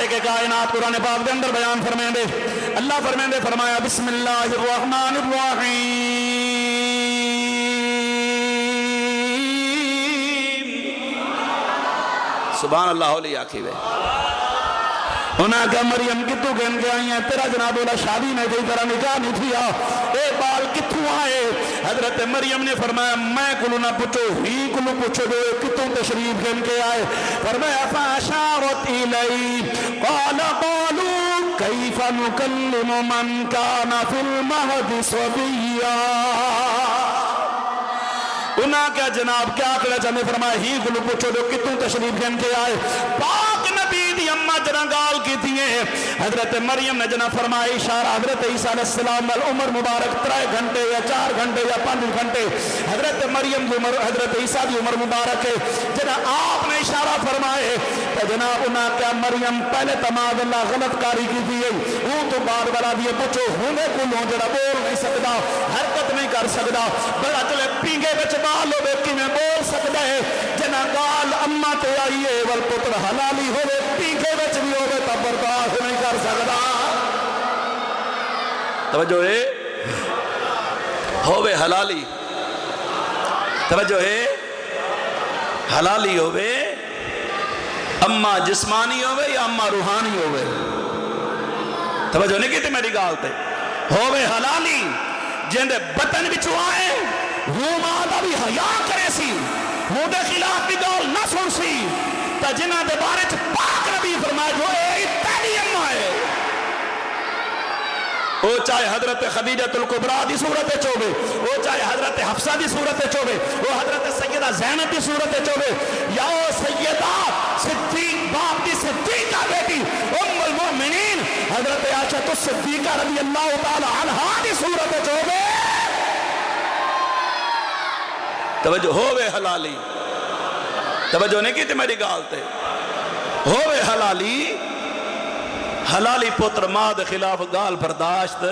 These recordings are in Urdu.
خالق کائنات قرآن پاک کے اندر بیان فرمائیں دے اللہ فرمائیں دے فرمایا بسم اللہ الرحمن الرحیم سبحان اللہ علیہ آخی بے انہاں کہا مریم کتوں کہن کے آئی ہیں تیرا جناب بولا شادی میں جئی طرح نکاح نہیں تھیا اے بال کتوں آئے حضرت مریم نے فرمایا میں کلو نہ پوچھو ہی کلو پوچھو دو کتوں تشریف کہن کے آئے فرمایا فاشارت الی قال قالوا کیف نکلم من کان فی المہد صبیا انہاں کیا جناب کیا کہا جانے فرمایا ہی کلو پوچھو دو کتوں تشریف کہن کے آئے پاک نبی دی اممہ جنہ گال کی تھی حضرت مریم نے جنہ فرمائی اشارہ حضرت عیسیٰ علیہ السلام والعمر مبارک 3 گھنٹے یا 4 گھنٹے یا 5 گھنٹے حضرت مریم دی عمر حضرت عیسیٰ دی عمر مبارک ہے جنہ آپ نے اشارہ فرمائے کہ جناب انہاں کیا مریم پہلے تمام اللہ غلط کاری کی تھی وہ تو بعد والا دیئے پوچھو ہونے کو لوں جنہ بول نہیں سکتا حرکت نہیں کر سکتا بڑا چلے پینگے بچ بالو بیکی میں بول سکتا ہے جنہ گال اممہ تے آئیے والپتر حلالی ہوئے پینگے بچ بھی ہوئے تب برداشت نہیں کر سکتا توجہ ہے ہوئے حلالی توجہ ہے حلالی ہوئے اممہ جسمانی ہوئے یا اممہ روحانی ہوئے توجہ نہیں کہتے میری گالتے ہوئے حلالی جندے بطن بچو آئے وہ مادہ بھی حیاء کرے سی وہ دے خلاف بھی گول نہ سن سی تا جنہ دے بارے چھ پاک نبی فرمائے جو اے تیری اممہ ہے وہ چاہے حضرت خدیجۃ الکبریٰ دی صورت چوبے وہ چاہے حضرت حفصہ دی صورت چوبے وہ حضرت سیدہ زینب دی صورت چوبے یا وہ سیدہ صدیق باپ دی صدیقہ بیٹی ام المؤمنین حضرت عائشہ الصدیقہ رضی اللہ تعالی عنہ دی صورت چوبے توجہ ہوئے حلالی توجہ نہیں کی تھی میری گالتے ہوئے حلالی حلالی پتر ماں دے خلاف گال برداشت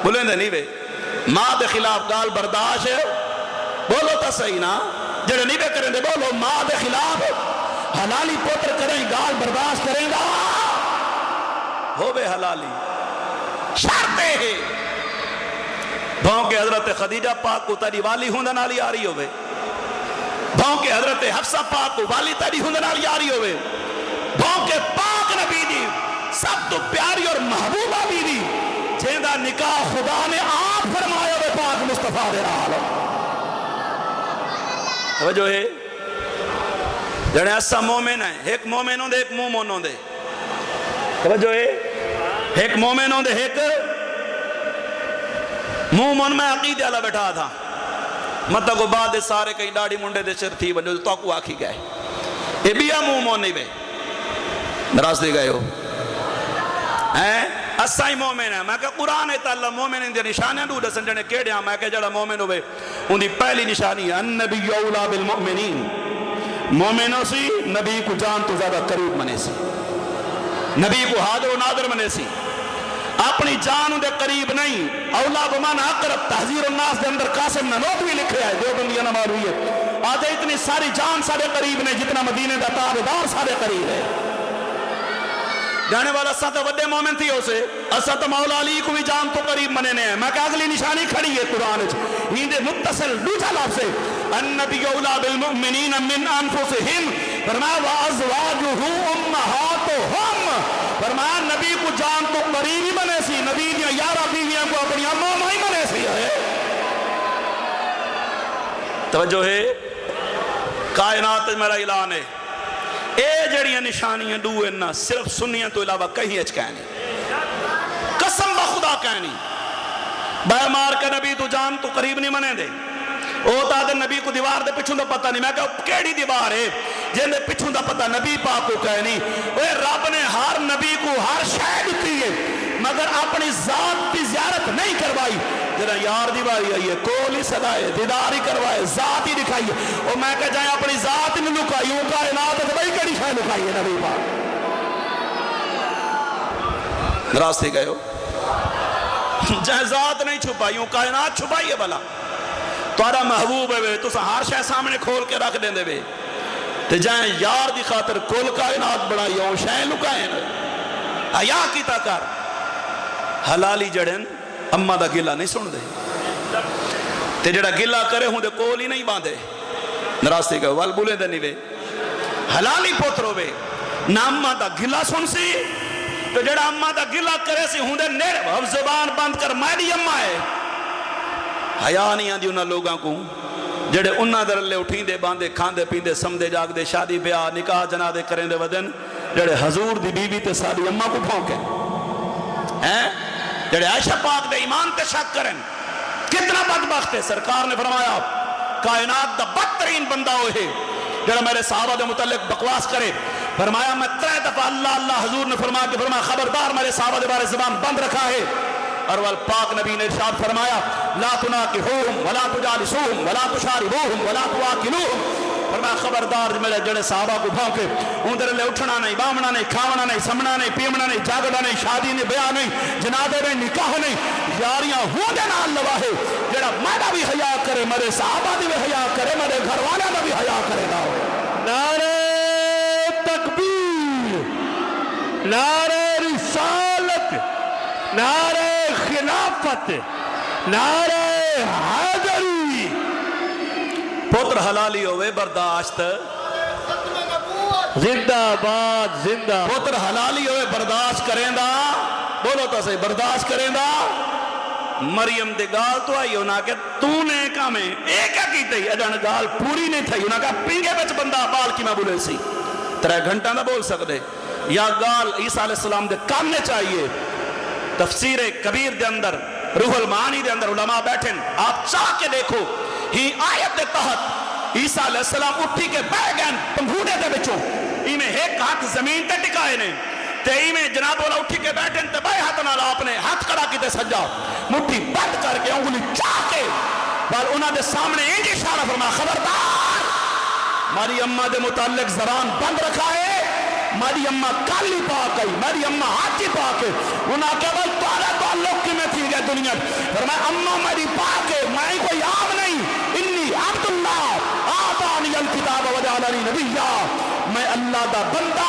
بولیں دے نہیں بے ماں دے خلاف گال برداشت بولو تا صحیح نا جڑے نہیں بے کریں دے بولو ماں دے خلاف حلالی پتر کریں گال برداشت کریں گا ہوئے حلالی شرطے ہیں بھاؤں کے حضرت خدیجہ پاک کو تاری والی ہوندہ نالی آ رہی ہوئے بھاؤں کے حضرت حفصہ پاک کو والی تاری ہوندہ نالی آ رہی ہوئے بھاؤں کے پاک نبی دی سب تو پیاری اور محبوبہ بھی دی جیندہ نکاح خدا نے آپ فرمایا ہوئے پاک مصطفیٰ دے رہا لو توجہ ہے جڑے ایسا مومن ہے ایک مومن ہوں دے ایک مومن ہوں دے توجہ ہے ایک مومن ہوں دے ایک مومن میں عقیدہ اللہ بیٹھا تھا مطلب کو بعد سارے کئی ڈاڑی منڈے دے شر تھی بنجو تو کو آکھی گئے یہ بھی ہے مومن نہیں بے نراز دے گئے ہو اسائی مومن ہے میں کہ قرآن تعالیٰ مومن اندھے نشانیاں دو دسن جنے کیڑے ہیں میں کہ جڑا مومن ہوئے ان دی پہلی نشانی ہے النبی اولا بالمؤمنین مومنوں سی نبی کو جان تو زیادہ قریب منے سی نبی کو حاضر و ناظر منے سی اپنی جان دے قریب نہیں اولا بمانا اقرب تحذیر الناس دے اندر قاسم ننوت بھی لکھے آئے جو بندیاں نمار ہوئی ہے آج اتنی ساری جان سارے قریب نہیں جتنا مدینے دا تابدار سارے قریب ہے جانے والا ساتھ وڈے مومن تھی اسے اساتھ مولا علی کو بھی جان تو قریب مننے ہیں میں کہ اگلی نشانی کھڑی ہے قرآن ہندے متصل دوچہ لفظ ہے النبی اولا بالمؤمنین من انفسہم فرمایا وَأَزْوَاجُهُ أُمَّهَاتُهُمْ فرمایا نبی کو جان تو قریب ہی بنے سی نبی دیا 11 بیویاں کو اپنی اماں ہی بنے سی ہے توجہ ہے کائنات میرا اعلان ہے اے جڑیاں نشانیاں دو انہا صرف سنیاں تو علاوہ کہیں اچھ کہنی قسم بخدا کہنی بے مار کے نبی تو جان تو قریب نہیں منے دے او تا دے نبی کو دیوار دے پچھوں دا پتہ نہیں میں کہا کیڑی دیوار ہے جن دے پچھوں دا پتہ نبی پاک کو کہنی اے رب نے ہر نبی کو ہر شاید کی ہے مگر اپنی ذات کی زیارت نہیں کروائی جنہا یار دیوائی آئی ہے کولی صدائے دیداری کروائے ذات ہی دکھائیے اور میں کہا جائیں اپنی ذات ہی لکائی ہوں کائنات ہے بھائی کڑی شاید لکائی ہے نبی پاک راستے گئے ہو جہاں ذات نہیں چھپائی ہوں کائنات چھپائی ہے بلا توارا محبوب ہے تو ہر شے سامنے کھول کے رکھ دیں دے بے تے جائیں یار دی خاطر کل کائنات بڑھائی ہوں شہیں لکائیں حیا کیتا کر حلالی جڑن اما دا گلہ نہیں سن دے تے جڑا گلہ کرے ہوں دے کول ہی نہیں باندھے نراستے کا وال بولے دے نہیں وے حلالی پوترو وے نہ اما دا گلہ سن سی تو جڑا اما دا گلہ کرے سی ہوں دے نیڑ اب زبان بند کر میری اما ہے حیا نہیں آن دی انہاں لوگاں کو جڑے انہاں در لے اٹھیں دے باندے کھاندے پیندے سمدے جاگ دے شادی بیاہ نکاح جنا دے کریں دے ودن جڑے حضور دی بی بی تے ساری اما کو پھونکے جڑے عائشہ پاک دے ایمان تے شک کریں کتنا بدبخت ہے سرکار نے فرمایا کائنات دا بدترین بندہ ہوئے جڑا میرے صحابہ دے متعلق بکواس کرے فرمایا میں 3 دفعہ اللہ اللہ حضور نے فرمایا خبردار میرے صحابہ دے بارے زبان بند رکھا ہے اور پاک نبی نے ارشاد فرمایا لا تناکحوہم ولا تجالسوہم ولا تشاربوہم ولا تواکلوہم فرمایا خبردار میرے جڑے صحابہ کو بھونکے اندر لے اٹھنا نہیں بامنا نہیں کھاونا نہیں سمنا نہیں پیمنا نہیں جاگنا نہیں شادی نہیں بیاہ نہیں جنادے میں نکاح نہیں یاریاں ہوں دے نال لواہے جڑا میرا بھی حیا کرے میرے صحابہ دی بھی حیا کرے میرے گھر والے دا بھی حیا کرے گا نعرہ تکبیر نعرہ رسالت نعرہ خلافت نعرہ حیدری پتر حلالی ہوئے برداشت زندہ باد زندہ پتر حلالی ہوئے برداشت کریں دا بولو تو صحیح برداشت کریں دا مریم دے گال تو آئی ہونا کہ تو نے کہا میں ایک کیا کی تھی اجان گال پوری نہیں تھی ہونا کہ پینگے بچ بندہ بال کی میں بولے سی 3 گھنٹہ نہ بول سکتے یا گال عیسیٰ علیہ السلام دے کامنے چاہیے تفسیر کبیر دے اندر روح المعانی دے اندر علماء بیٹھیں آپ چاہ کے دیکھو ہی آیت دے تحت عیسیٰ علیہ السلام اٹھی کے بہ گئے پنگھوڑے دے بچوں ایمیں ایک ہاتھ زمین تے ٹکائے نے تے ایمیں جناب والا اٹھی کے بیٹھیں تے بائے ہاتھ نال آپ نے ہاتھ کڑا کی تے سجا مٹھی بند کر کے انگلی چاہ کے بل انہاں دے سامنے انج اشارہ فرما خبردار ماری اماں دے متعلق زبان بند رکھا ہے ماری اماں کالی پاک آئی ماری اماں ہاتھی پاک ہے انہاں کہ بھائی تارا تعلق کی میں تھی گئے دنیا فرمایا اماں میری پاک ہے میں کوئی عام نہیں انی عبداللہ آتانی الکتاب وجعلنی نبیہ میں اللہ دا بندہ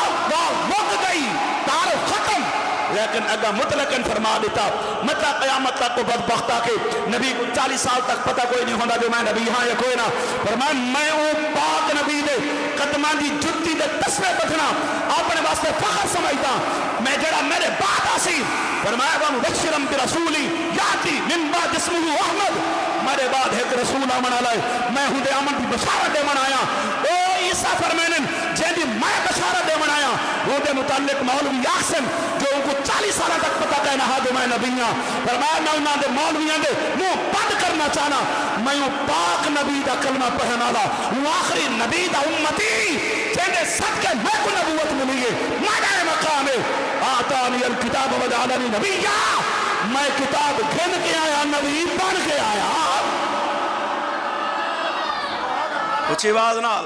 مک گئی تعارف ختم لیکن اگر مطلقاً فرما دیتا مطلع قیامت تک کو بدبختہ کے نبی کو 40 سال تک پتہ کوئی نہیں ہونا جو میں نبی ہاں یا کوئی نہ فرمایا میں وہ پاک نبی دے قدمان دی جتی دے تسمے بٹھنا اپنے واسطے فخر سمجھتا میں جڑا میرے بعد آسی فرمایا وَمُبَشِّرًا بِرَسُولِ یاتی من بعد اسمہ احمد میرے بعد ایک رسول آمن آلائے میں ہوں دے آمن کی بشارت دے من آیا او عیسیٰ فرمینن جیدی میں بشارت دے من آیا وہ دے متعلق مولوی یاسم جو ان کو 40 سالہ تک پتہ کہنا ہاں جو میں نبیاں فرمایا میں انہاں دے مولویاں دے منہ بند کرنا چاہنا میں ہوں پاک نبی دا کلمہ پڑھنا لا ہوں آخری نبی دا امتی جیدے صدقے میں کو نبوت ملی ہے مانا مقام ہے آتانی الکتاب وجعلنی نبیہ میں کتاب گھن کے آیا نبی بن کے آیا اچھی آواز نال